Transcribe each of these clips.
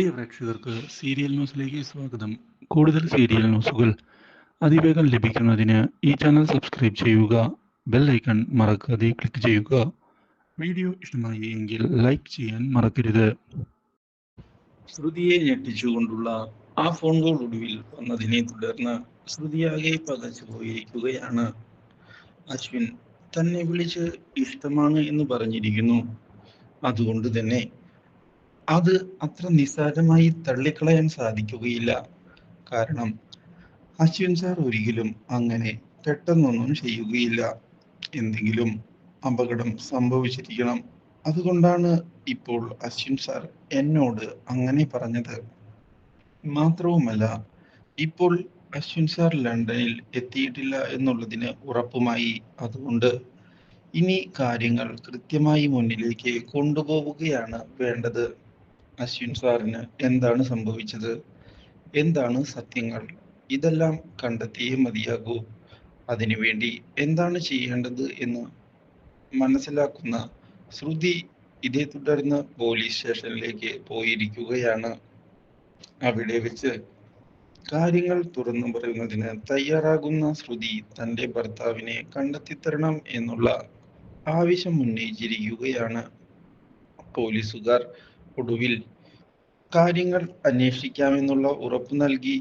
പ്രിയ പ്രേക്ഷകർക്ക് സീരിയൽ ന്യൂസിലേക്ക് സ്വാഗതം. കൂടുതൽ സീരിയൽ ന്യൂസുകൾ അതിവേഗം ലഭിക്കുന്നതിന് ഈ ചാനൽ സബ്സ്ക്രൈബ് ചെയ്യുക. ബെൽ ഐക്കൺ മറക്കാതെ ക്ലിക്ക് ചെയ്യുക. വീഡിയോ ഇഷ്ടമായി എങ്കിൽ ലൈക്ക് ചെയ്യാൻ മറക്കരുത്. ശ്രുതിയെ ഞെട്ടിച്ചുകൊണ്ടുള്ള ആ ഫോൺ കോൾ ഒടുവിൽ വന്നതിനെ തുടർന്ന് ശ്രുതിയാകെ പകച്ചു പോയിരിക്കുകയാണ്. അശ്വിൻ തന്നെ വിളിച്ച് ഇഷ്ടമാണ് എന്ന് പറഞ്ഞിരിക്കുന്നു. അതുകൊണ്ട് തന്നെ അത് അത്ര നിസ്സാരമായി തള്ളിക്കളയാൻ സാധിക്കുകയില്ല. കാരണം അശ്വിൻ സാർ ഒരിക്കലും അങ്ങനെ പെട്ടെന്നൊന്നും ചെയ്യുകയില്ല. എന്തെങ്കിലും അപകടം സംഭവിച്ചിരിക്കണം. അതുകൊണ്ടാണ് ഇപ്പോൾ അശ്വിൻ സാർ എന്നോട് അങ്ങനെ പറഞ്ഞത്. മാത്രവുമല്ല, ഇപ്പോൾ അശ്വിൻ സാർ ലണ്ടനിൽ എത്തിയിട്ടില്ല എന്നുള്ളതിന് ഉറപ്പുമായി. അതുകൊണ്ട് ഇനി കാര്യങ്ങൾ കൃത്യമായി മുന്നിലേക്ക് കൊണ്ടുപോവുകയാണ് വേണ്ടത്. അശ്വിൻ സാറിന് എന്താണ് സംഭവിച്ചത്, എന്താണ് സത്യങ്ങൾ, ഇതെല്ലാം കണ്ടെത്തിയേ മതിയാകൂ. അതിനുവേണ്ടി എന്താണ് ചെയ്യേണ്ടത് എന്ന് മനസ്സിലാക്കുന്ന ശ്രുതി ഇതേ തുടർന്ന് പോലീസ് സ്റ്റേഷനിലേക്ക് പോയിരിക്കുകയാണ്. അവിടെ വെച്ച് കാര്യങ്ങൾ തുറന്നു പറയുന്നതിന് തയ്യാറാകുന്ന ശ്രുതി തന്റെ ഭർത്താവിനെ കണ്ടെത്തിത്തരണം എന്നുള്ള ആവശ്യം ഉന്നയിച്ചിരിക്കുകയാണ്. പോലീസുകാർ ഒടുവിൽ കാര്യങ്ങൾ അന്വേഷിക്കാമെന്നുള്ള ഉറപ്പ് നൽകി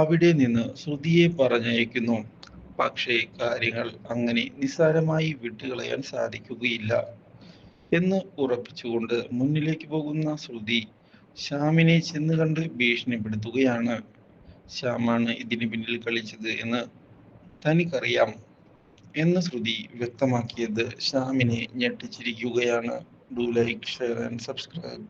അവിടെ നിന്ന് ശ്രുതിയെ പറഞ്ഞയക്കുന്നു. പക്ഷേ കാര്യങ്ങൾ അങ്ങനെ നിസ്സാരമായി വിട്ടുകളയാൻ സാധിക്കുകയില്ല എന്ന് ഉറപ്പിച്ചുകൊണ്ട് മുന്നിലേക്ക് പോകുന്ന ശ്രുതി ശ്യാമിനെ ചെന്ന് കണ്ട് ഭീഷണിപ്പെടുത്തുകയാണ്. ശ്യാമാണ് ഇതിന് പിന്നിൽ കളിച്ചത് എന്ന് തനിക്കറിയാം എന്ന് ശ്രുതി വ്യക്തമാക്കിയത് ശ്യാമിനെ ഞെട്ടിച്ചിരിക്കുകയാണ്. Do like, share and subscribe.